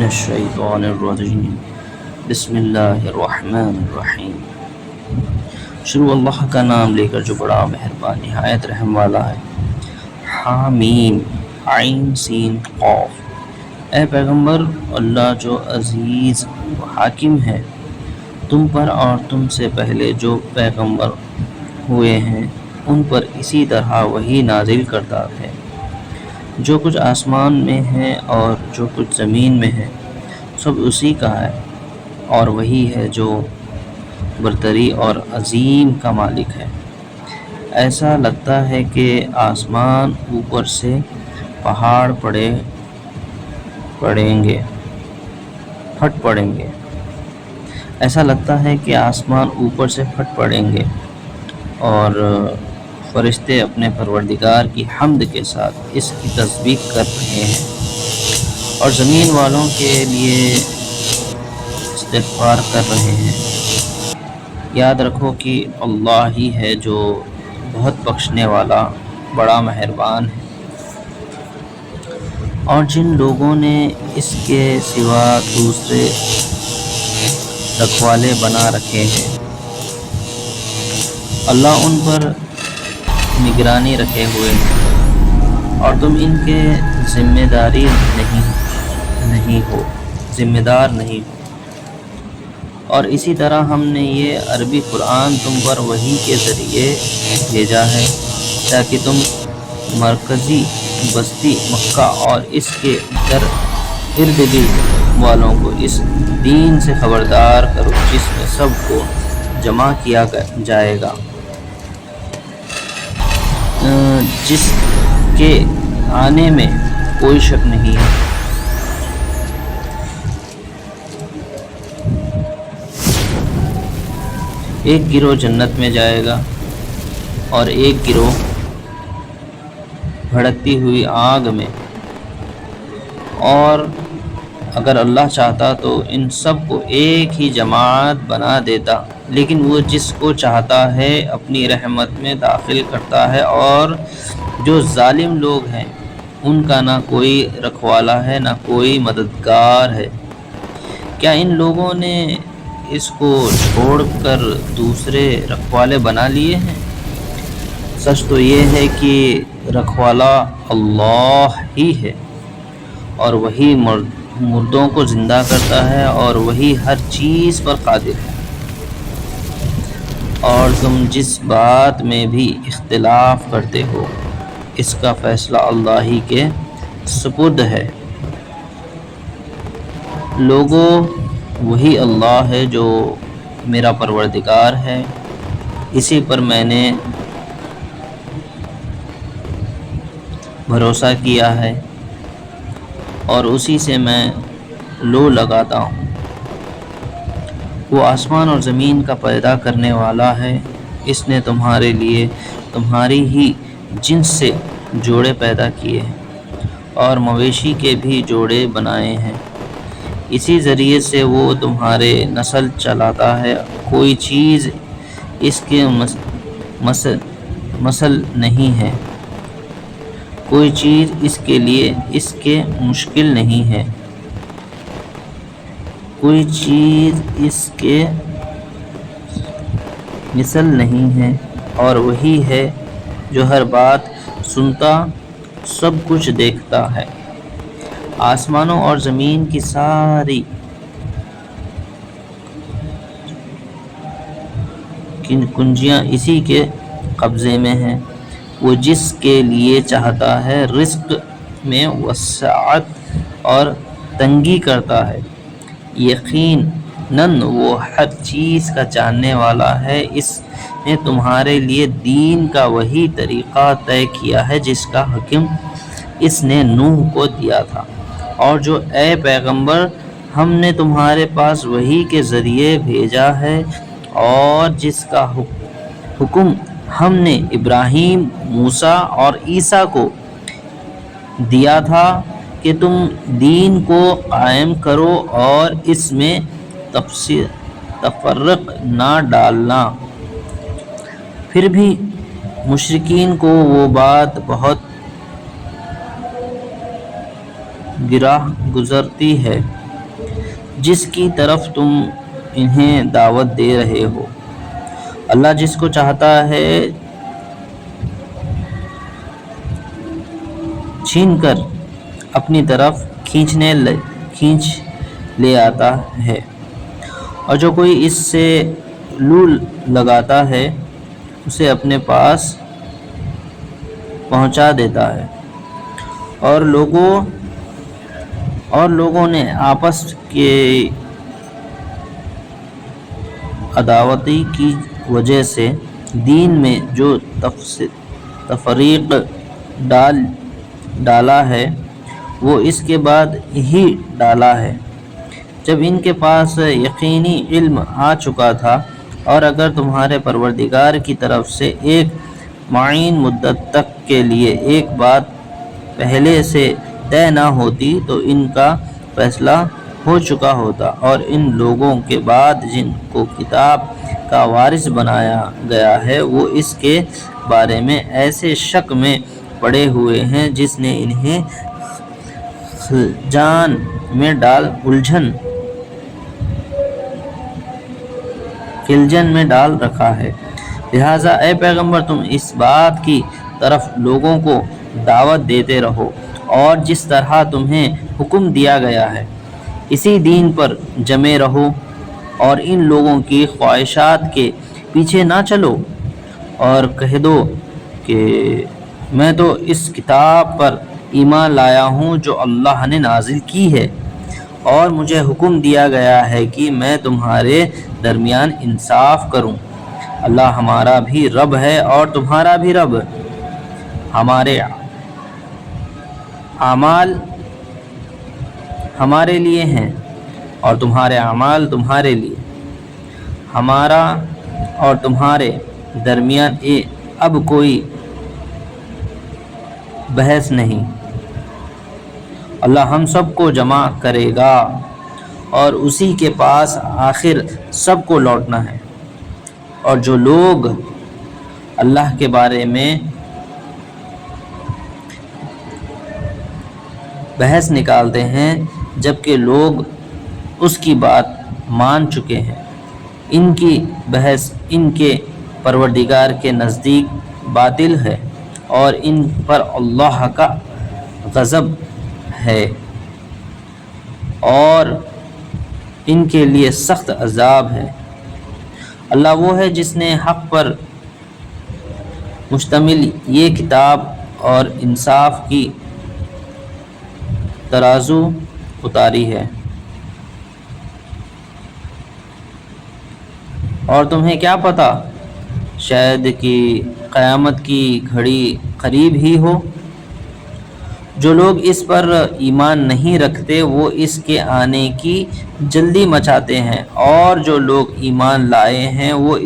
الشیطان الرجیم بسم اللہ الرحمن الرحیم۔ شروع اللہ کا نام لے کر جو بڑا مہربان نہایت رحم والا ہے۔ حامیم عین سین قاف۔ اے پیغمبر، اللہ جو عزیز و حاکم ہے تم پر اور تم سے پہلے جو پیغمبر ہوئے ہیں ان پر اسی طرح وحی نازل کرتا ہے۔ جو کچھ آسمان میں ہے اور جو کچھ زمین میں ہے سب اسی کا ہے، اور وہی ہے جو برتری اور عظیم کا مالک ہے۔ ایسا لگتا ہے کہ آسمان اوپر سے پہاڑ پھٹ پڑیں گے۔ ایسا لگتا ہے کہ آسمان اوپر سے پھٹ پڑیں گے اور فرشتے اپنے پروردگار کی حمد کے ساتھ اس کی تسبیح کر رہے ہیں اور زمین والوں کے لیے استغفار کر رہے ہیں۔ یاد رکھو کہ اللہ ہی ہے جو بہت بخشنے والا بڑا مہربان ہے، اور جن لوگوں نے اس کے سوا دوسرے رکھوالے بنا رکھے ہیں اللہ ان پر نگرانی رکھے ہوئے ہیں اور تم ان کے ذمہ دار نہیں ہو۔ اور اسی طرح ہم نے یہ عربی قرآن تم پر وحی کے ذریعے بھیجا ہے تاکہ تم مرکزی بستی مکہ اور اس کے ارد گرد والوں کو اس دین سے خبردار کرو جس میں سب کو جمع کیا جائے گا، جس کے آنے میں کوئی شک نہیں ہے۔ ایک گروہ جنت میں جائے گا اور ایک گروہ بھڑکتی ہوئی آگ میں، اور اگر اللہ چاہتا تو ان سب کو ایک ہی جماعت بنا دیتا، لیکن وہ جس کو چاہتا ہے اپنی رحمت میں داخل کرتا ہے، اور جو ظالم لوگ ہیں ان کا نہ کوئی رکھوالا ہے نہ کوئی مددگار ہے۔ کیا ان لوگوں نے اس کو چھوڑ کر دوسرے رکھوالے بنا لیے ہیں؟ سچ تو یہ ہے کہ رکھوالا اللہ ہی ہے، اور وہی مردوں کو زندہ کرتا ہے اور وہی ہر چیز پر قادر ہے۔ اور تم جس بات میں بھی اختلاف کرتے ہو اس کا فیصلہ اللہ ہی کے سپرد ہے۔ لوگوں، وہی اللہ ہے جو میرا پروردگار ہے، اسی پر میں نے بھروسہ کیا ہے اور اسی سے میں لو لگاتا ہوں۔ وہ آسمان اور زمین کا پیدا کرنے والا ہے، اس نے تمہارے لیے تمہاری ہی جنس سے جوڑے پیدا کیے ہیں اور مویشی کے بھی جوڑے بنائے ہیں، اسی ذریعے سے وہ تمہارے نسل چلاتا ہے۔ کوئی چیز اس کے مسل نہیں ہے، کوئی چیز اس کے لیے اس کے مشکل نہیں ہے، کوئی چیز اس کے مثل نہیں ہے، اور وہی ہے جو ہر بات سنتا سب کچھ دیکھتا ہے۔ آسمانوں اور زمین کی ساری کنجیاں اسی کے قبضے میں ہیں، وہ جس کے لیے چاہتا ہے رزق میں وسعت اور تنگی کرتا ہے۔ یقیناً وہ ہر چیز کا جاننے والا ہے۔ اس نے تمہارے لیے دین کا وہی طریقہ طے کیا ہے جس کا حکم اس نے نوح کو دیا تھا، اور جو اے پیغمبر ہم نے تمہارے پاس وحی کے ذریعے بھیجا ہے، اور جس کا حکم ہم نے ابراہیم، موسیٰ اور عیسیٰ کو دیا تھا کہ تم دین کو قائم کرو اور اس میں تفرق نہ ڈالنا۔ پھر بھی مشرکین کو وہ بات بہت گراں گزرتی ہے جس کی طرف تم انہیں دعوت دے رہے ہو۔ اللہ جس کو چاہتا ہے چھین کر اپنی طرف کھینچ لے آتا ہے، اور جو کوئی اس سے لول لگاتا ہے اسے اپنے پاس پہنچا دیتا ہے۔ اور لوگوں نے آپس کے عداوتی کی وجہ سے دین میں جو تفریق ڈالا ہے وہ اس کے بعد ہی ڈالا ہے، جب ان کے پاس یقینی علم آ چکا تھا۔ اور اگر تمہارے پروردگار کی طرف سے ایک معین مدت تک کے لیے ایک بات پہلے سے طے نہ ہوتی تو ان کا فیصلہ ہو چکا ہوتا، اور ان لوگوں کے بعد جن کو کتاب کا وارث بنایا گیا ہے وہ اس کے بارے میں ایسے شک میں پڑے ہوئے ہیں جس نے انہیں الجھن میں ڈال رکھا ہے۔ لہٰذا اے پیغمبر تم اس بات کی طرف لوگوں کو دعوت دیتے رہو، اور جس طرح تمہیں حکم دیا گیا ہے اسی دین پر جمے رہو، اور ان لوگوں کی خواہشات کے پیچھے نہ چلو، اور کہہ دو کہ میں تو اس کتاب پر ایمان لایا ہوں جو اللہ نے نازل کی ہے، اور مجھے حکم دیا گیا ہے کہ میں تمہارے درمیان انصاف کروں۔ اللہ ہمارا بھی رب ہے اور تمہارا بھی رب، ہمارے اعمال ہمارے لیے ہیں اور تمہارے اعمال تمہارے لیے، ہمارا اور تمہارے درمیان اب کوئی بحث نہیں۔ اللہ ہم سب کو جمع کرے گا اور اسی کے پاس آخر سب کو لوٹنا ہے۔ اور جو لوگ اللہ کے بارے میں بحث نکالتے ہیں جبکہ لوگ اس کی بات مان چکے ہیں، ان کی بحث ان کے پروردگار کے نزدیک باطل ہے، اور ان پر اللہ کا غضب ہے اور ان کے لیے سخت عذاب ہے۔ اللہ وہ ہے جس نے حق پر مشتمل یہ کتاب اور انصاف کی ترازو اتاری ہے۔ اور تمہیں کیا پتہ شاید کہ قیامت کی گھڑی قریب ہی ہو۔ جو لوگ اس پر ایمان نہیں رکھتے وہ اس کے آنے کی جلدی مچاتے ہیں، اور جو لوگ ایمان لائے ہیں وہ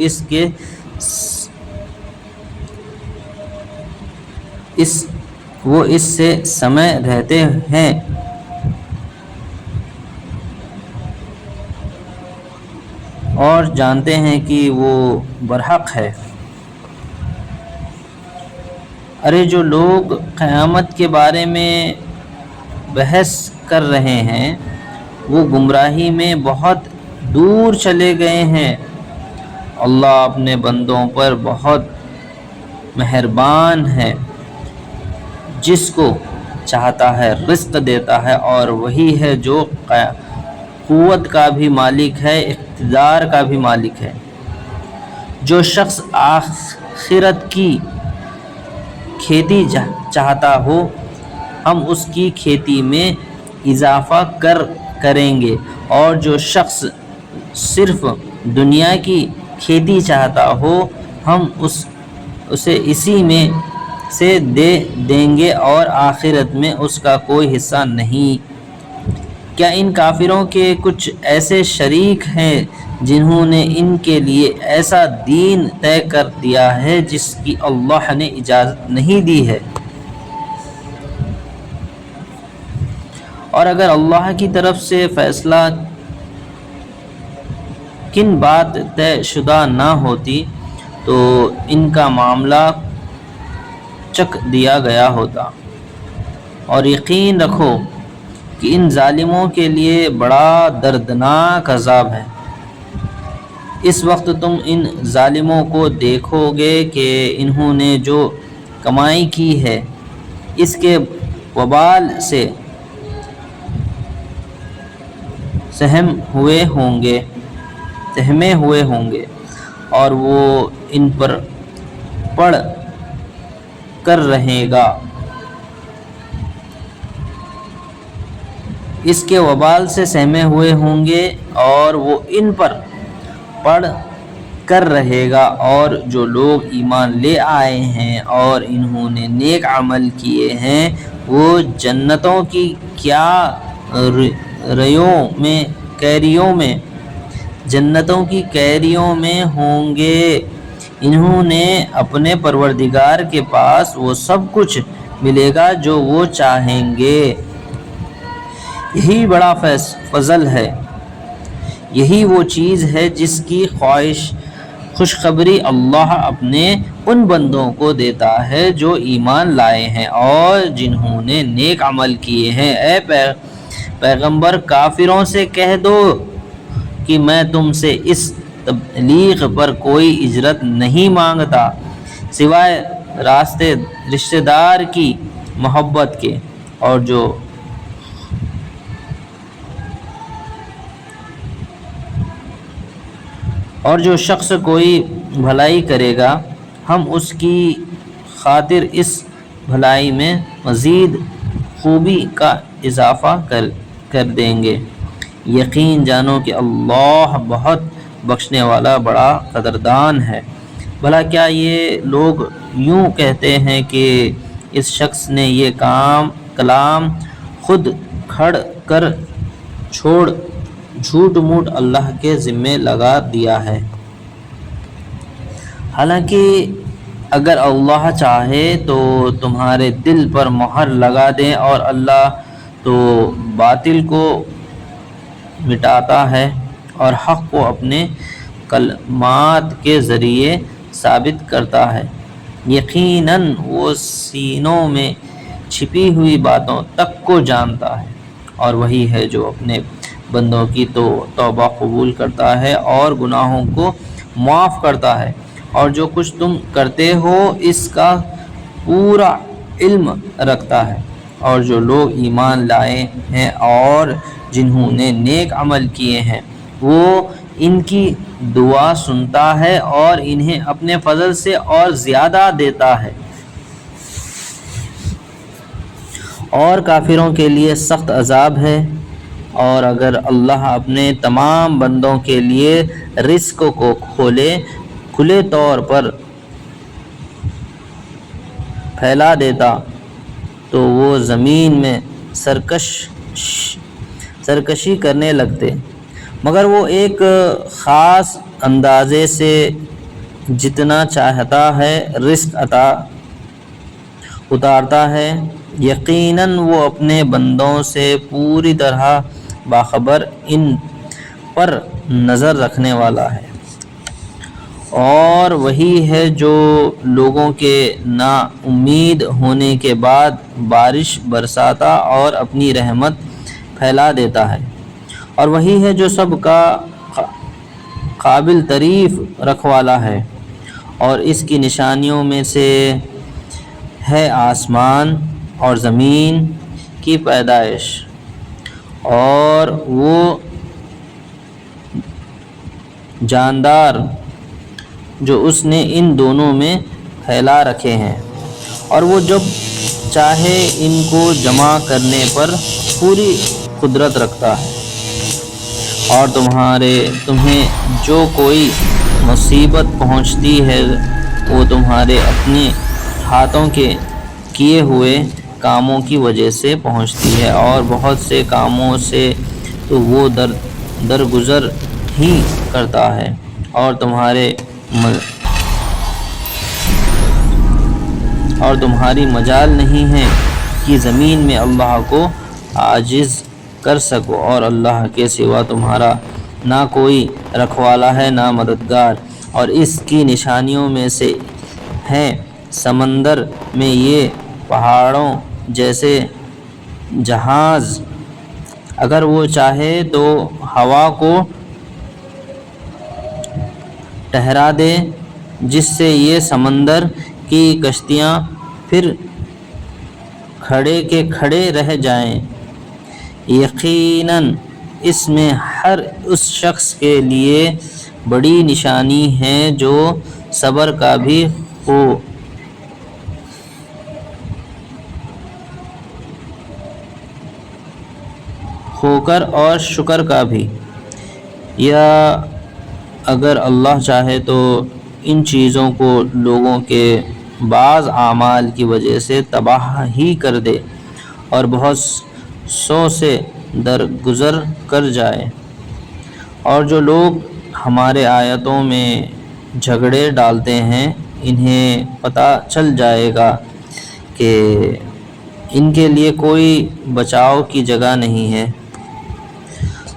اس سے سمے رہتے ہیں۔ اور جانتے ہیں کہ وہ برحق ہے۔ ارے جو لوگ قیامت کے بارے میں بحث کر رہے ہیں وہ گمراہی میں بہت دور چلے گئے ہیں۔ اللہ اپنے بندوں پر بہت مہربان ہے، جس کو چاہتا ہے رزق دیتا ہے، اور وہی ہے جو قوت کا بھی مالک ہے، اقتدار کا بھی مالک ہے۔ جو شخص آخرت کی کھیتی چاہتا ہو ہم اس کی کھیتی میں اضافہ کریں گے، اور جو شخص صرف دنیا کی کھیتی چاہتا ہو ہم اسے اسی میں سے دے دیں گے، اور آخرت میں اس کا کوئی حصہ نہیں۔ کیا ان کافروں کے کچھ ایسے شریک ہیں جنہوں نے ان کے لیے ایسا دین طے کر دیا ہے جس کی اللہ نے اجازت نہیں دی ہے؟ اور اگر اللہ کی طرف سے فیصلہ کن بات طے شدہ نہ ہوتی تو ان کا معاملہ چک دیا گیا ہوتا۔ اور یقین رکھو کہ ان ظالموں کے لیے بڑا دردناک عذاب ہے۔ اس وقت تم ان ظالموں کو دیکھو گے کہ انہوں نے جو کمائی کی ہے اس کے وبال سے سہمے ہوئے ہوں گے اور وہ ان پر پڑ کر رہے گا۔ اس کے وبال سے سہمے ہوئے ہوں گے اور وہ ان پر پڑ کر رہے گا، اور جو لوگ ایمان لے آئے ہیں اور انہوں نے نیک عمل کیے ہیں وہ جنتوں کی کیریوں میں ہوں گے۔ انہوں نے اپنے پروردگار کے پاس وہ سب کچھ ملے گا جو وہ چاہیں گے۔ یہی بڑا فضل ہے، یہی وہ چیز ہے جس کی خوشخبری اللہ اپنے ان بندوں کو دیتا ہے جو ایمان لائے ہیں اور جنہوں نے نیک عمل کیے ہیں۔ اے پیغمبر کافروں سے کہہ دو کہ میں تم سے اس تبلیغ پر کوئی اجرت نہیں مانگتا سوائے رشتہ دار کی محبت کے، اور جو شخص کوئی بھلائی کرے گا ہم اس کی خاطر اس بھلائی میں مزید خوبی کا اضافہ کر دیں گے۔ یقین جانو کہ اللہ بہت بخشنے والا بڑا قدردان ہے۔ بھلا کیا یہ لوگ یوں کہتے ہیں کہ اس شخص نے یہ کلام خود کھڑ کر چھوڑ جھوٹ موٹ اللہ کے ذمے لگا دیا ہے۔ حالانکہ اگر اللہ چاہے تو تمہارے دل پر مہر لگا دے، اور اللہ تو باطل کو مٹاتا ہے اور حق کو اپنے کلمات کے ذریعے ثابت کرتا ہے۔ یقیناً وہ سینوں میں چھپی ہوئی باتوں تک کو جانتا ہے، اور وہی ہے جو اپنے بندوں کی توبہ قبول کرتا ہے اور گناہوں کو معاف کرتا ہے، اور جو کچھ تم کرتے ہو اس کا پورا علم رکھتا ہے۔ اور جو لوگ ایمان لائے ہیں اور جنہوں نے نیک عمل کیے ہیں وہ ان کی دعا سنتا ہے اور انہیں اپنے فضل سے اور زیادہ دیتا ہے۔ اور کافروں کے لیے سخت عذاب ہے، اور اگر اللہ اپنے تمام بندوں کے لیے رزق کو کھلے طور پر پھیلا دیتا تو وہ زمین میں سرکشی کرنے لگتے، مگر وہ ایک خاص اندازے سے جتنا چاہتا ہے رزق اتارتا ہے۔ یقیناً وہ اپنے بندوں سے پوری طرح باخبر ان پر نظر رکھنے والا ہے۔ اور وہی ہے جو لوگوں کے نا امید ہونے کے بعد بارش برساتا اور اپنی رحمت پھیلا دیتا ہے، اور وہی ہے جو سب کا قابل تعریف رکھوالا ہے۔ اور اس کی نشانیوں میں سے ہے آسمان اور زمین کی پیدائش، اور وہ جاندار جو اس نے ان دونوں میں پھیلا رکھے ہیں، اور وہ جب چاہے ان کو جمع کرنے پر پوری قدرت رکھتا ہے۔ اور تمہیں جو کوئی مصیبت پہنچتی ہے وہ تمہارے اپنے ہاتھوں کے کیے ہوئے کاموں کی وجہ سے پہنچتی ہے، اور بہت سے کاموں سے تو وہ درگزر ہی کرتا ہے، اور تمہاری مجال نہیں ہے کہ زمین میں اللہ کو عاجز کر سکو، اور اللہ کے سوا تمہارا نہ کوئی رکھوالا ہے نہ مددگار۔ اور اس کی نشانیوں میں سے ہیں سمندر میں یہ پہاڑوں جیسے جہاز اگر وہ چاہے تو ہوا کو ٹھہرا دے، جس سے یہ سمندر کی کشتیاں پھر کھڑے کے کھڑے رہ جائیں۔ یقیناً اس میں ہر اس شخص کے لیے بڑی نشانی ہے جو صبر کا بھی خوکر اور شکر کا بھی۔ یا اگر اللہ چاہے تو ان چیزوں کو لوگوں کے بعض اعمال کی وجہ سے تباہ ہی کر دے اور بہت سو سے درگزر کر جائے۔ اور جو لوگ ہمارے آیتوں میں جھگڑے ڈالتے ہیں انہیں پتہ چل جائے گا کہ ان کے لیے کوئی بچاؤ کی جگہ نہیں ہے۔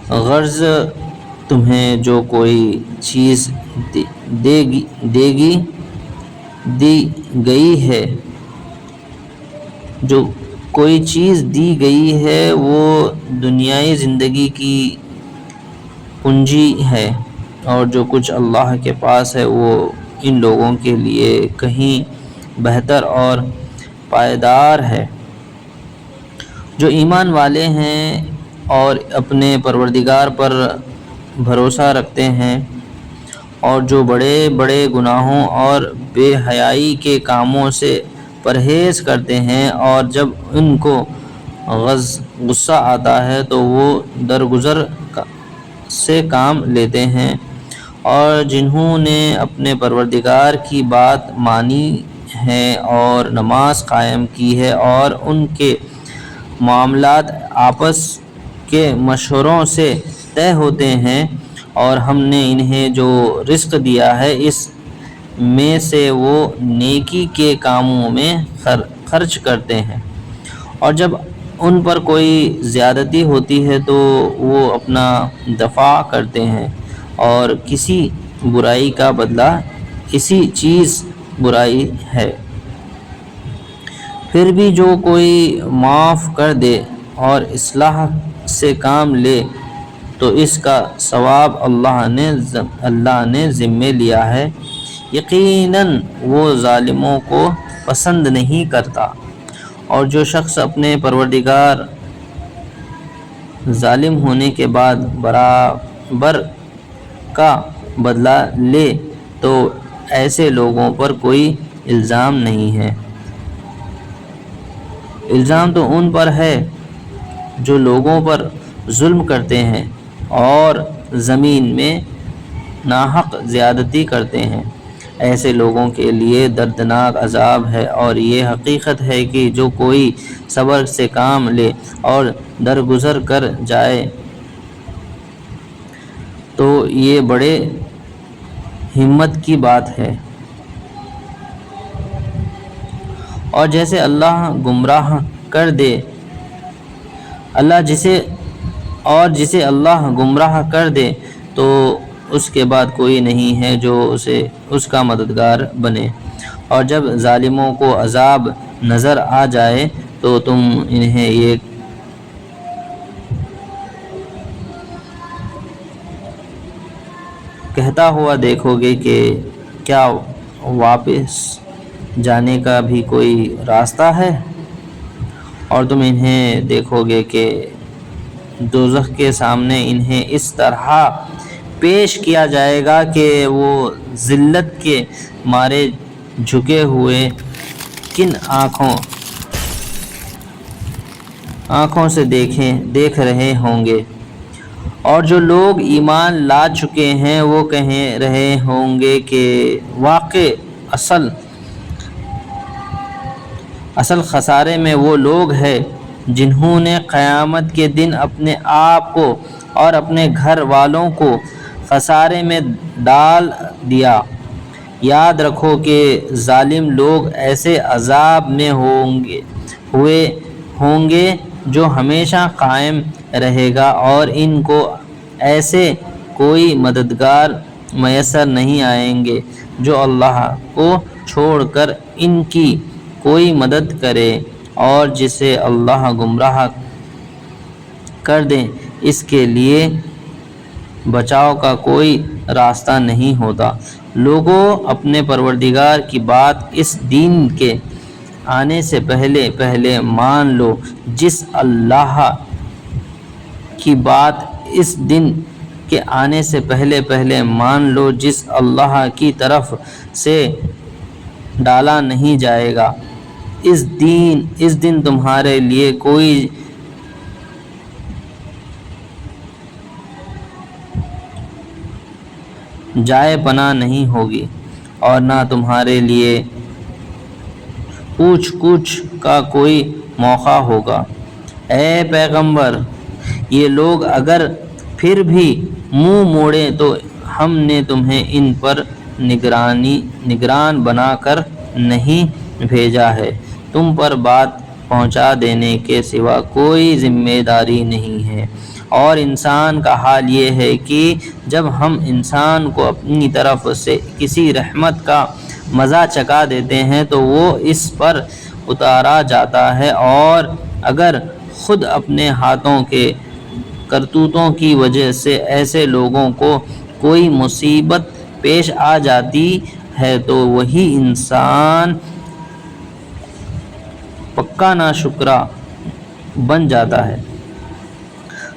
غرض تمہیں جو کوئی چیز دی گئی ہے وہ دنیائی زندگی کی پونجی ہے، اور جو کچھ اللہ کے پاس ہے وہ ان لوگوں کے لیے کہیں بہتر اور پائیدار ہے۔ جو ایمان والے ہیں اور اپنے پروردگار پر بھروسہ رکھتے ہیں اور جو بڑے بڑے گناہوں اور بے حیائی کے کاموں سے پرہیز کرتے ہیں، اور جب ان کو غصہ آتا ہے تو وہ درگزر سے کام لیتے ہیں، اور جنہوں نے اپنے پروردگار کی بات مانی ہے اور نماز قائم کی ہے اور ان کے معاملات آپس کے مشوروں سے طے ہوتے ہیں، اور ہم نے انہیں جو رزق دیا ہے اس میں سے وہ نیکی کے کاموں میں خرچ کرتے ہیں، اور جب ان پر کوئی زیادتی ہوتی ہے تو وہ اپنا دفاع کرتے ہیں، اور کسی برائی کا بدلہ اسی چیز برائی ہے۔ پھر بھی جو کوئی معاف کر دے اور اصلاح سے کام لے تو اس کا ثواب اللہ نے ذمہ لیا ہے۔ یقیناً وہ ظالموں کو پسند نہیں کرتا۔ اور جو شخص اپنے پروردگار ظالم ہونے کے بعد برابر کا بدلہ لے تو ایسے لوگوں پر کوئی الزام نہیں ہے۔ الزام تو ان پر ہے جو لوگوں پر ظلم کرتے ہیں اور زمین میں ناحق زیادتی کرتے ہیں، ایسے لوگوں کے لیے دردناک عذاب ہے۔ اور یہ حقیقت ہے کہ جو کوئی صبر سے کام لے اور درگزر کر جائے تو یہ بڑے ہمت کی بات ہے۔ اور جسے اللہ گمراہ کر دے تو اس کے بعد کوئی نہیں ہے جو اس کا مددگار بنے۔ اور جب ظالموں کو عذاب نظر آ جائے تو تم انہیں یہ کہتا ہوا دیکھو گے کہ کیا واپس جانے کا بھی کوئی راستہ ہے؟ اور تم انہیں دیکھو گے کہ دوزخ کے سامنے انہیں اس طرح پیش کیا جائے گا کہ وہ ذلت کے مارے جھکے ہوئے کن آنکھوں سے دیکھ رہے ہوں گے۔ اور جو لوگ ایمان لا چکے ہیں وہ کہہ رہے ہوں گے کہ واقعی اصل خسارے میں وہ لوگ ہیں جنہوں نے قیامت کے دن اپنے آپ کو اور اپنے گھر والوں کو خسارے میں ڈال دیا۔ یاد رکھو کہ ظالم لوگ ایسے عذاب میں ہوں گے جو ہمیشہ قائم رہے گا، اور ان کو ایسے کوئی مددگار میسر نہیں آئیں گے جو اللہ کو چھوڑ کر ان کی کوئی مدد کرے، اور جسے اللہ گمراہ کر دیں، اس کے لیے بچاؤ کا کوئی راستہ نہیں ہوتا۔ لوگوں، اپنے پروردگار کی بات اس دن کے آنے سے پہلے پہلے مان لو، جس اللہ کی بات اس دن کے آنے سے پہلے پہلے مان لو جس اللہ کی طرف سے ڈالا نہیں جائے گا۔ اس دن تمہارے لیے کوئی جائے پناہ نہیں ہوگی اور نہ تمہارے لیے پوچھ کا کوئی موقع ہوگا۔ اے پیغمبر، یہ لوگ اگر پھر بھی منہ موڑیں تو ہم نے تمہیں ان پر نگران بنا کر نہیں بھیجا ہے، تم پر بات پہنچا دینے کے سوا کوئی ذمہ داری نہیں ہے۔ اور انسان کا حال یہ ہے کہ جب ہم انسان کو اپنی طرف سے کسی رحمت کا مزہ چکھا دیتے ہیں تو وہ اس پر اتارا جاتا ہے، اور اگر خود اپنے ہاتھوں کے کرتوتوں کی وجہ سے ایسے لوگوں کو کوئی مصیبت پیش آ جاتی ہے تو وہی انسان پکا ناشکرا بن جاتا ہے۔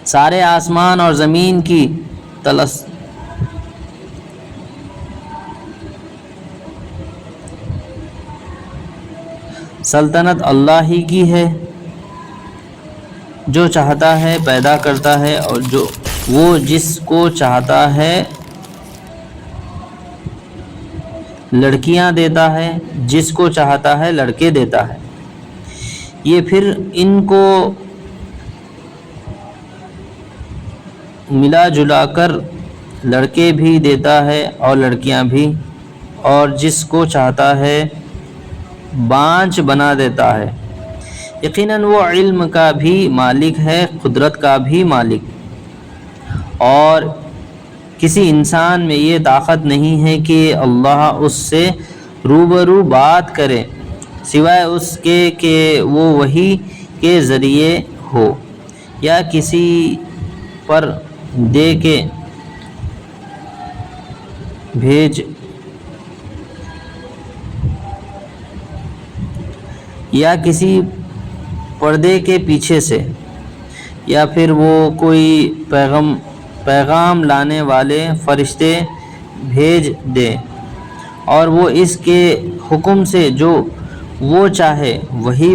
سارے آسمان اور زمین کی سلطنت اللہ ہی کی ہے، جو چاہتا ہے پیدا کرتا ہے اور وہ جس کو چاہتا ہے لڑکیاں دیتا ہے، جس کو چاہتا ہے لڑکے دیتا ہے۔ یہ پھر ان کو ملا جلا کر لڑکے بھی دیتا ہے اور لڑکیاں بھی، اور جس کو چاہتا ہے بانجھ بنا دیتا ہے۔ یقیناً وہ علم کا بھی مالک ہے، قدرت کا بھی مالک، اور کسی انسان میں یہ طاقت نہیں ہے کہ اللہ اس سے روبرو بات کرے سوائے اس کے کہ وہ وحی کے ذریعے ہو یا کسی پر دے کے بھیج یا کسی پردے کے پیچھے سے، یا پھر وہ کوئی پیغام لانے والے فرشتے بھیج دے اور وہ اس کے حکم سے جو وہ چاہے وہی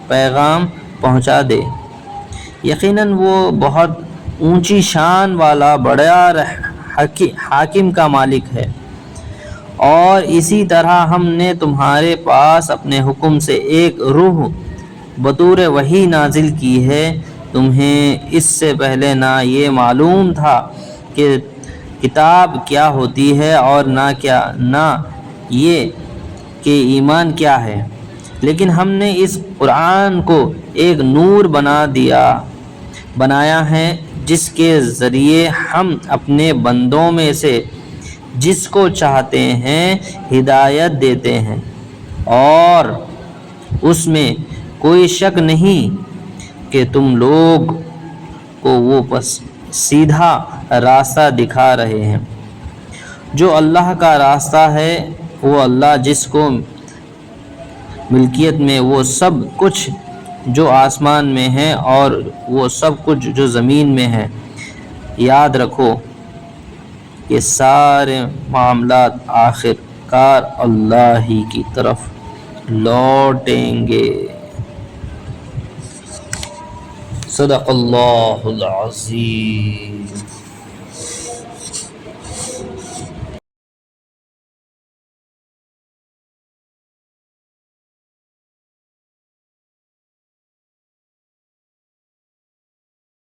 پیغام پہنچا دے۔ یقیناً وہ بہت اونچی شان والا بڑا حاکم کا مالک ہے۔ اور اسی طرح ہم نے تمہارے پاس اپنے حکم سے ایک روح بطور وحی نازل کی ہے، تمہیں اس سے پہلے نہ یہ معلوم تھا کہ کتاب کیا ہوتی ہے اور نہ یہ کہ ایمان کیا ہے، لیکن ہم نے اس قرآن کو ایک نور بنایا ہے جس کے ذریعے ہم اپنے بندوں میں سے جس کو چاہتے ہیں ہدایت دیتے ہیں، اور اس میں کوئی شک نہیں کہ تم لوگ کو وہ سیدھا راستہ دکھا رہے ہیں۔ جو اللہ کا راستہ ہے وہ اللہ جس کو ملکیت میں وہ سب کچھ جو آسمان میں ہے اور وہ سب کچھ جو زمین میں ہے۔ یاد رکھو کہ سارے معاملات آخر کار اللہ ہی کی طرف لوٹیں گے۔ صدق اللہ العظیم۔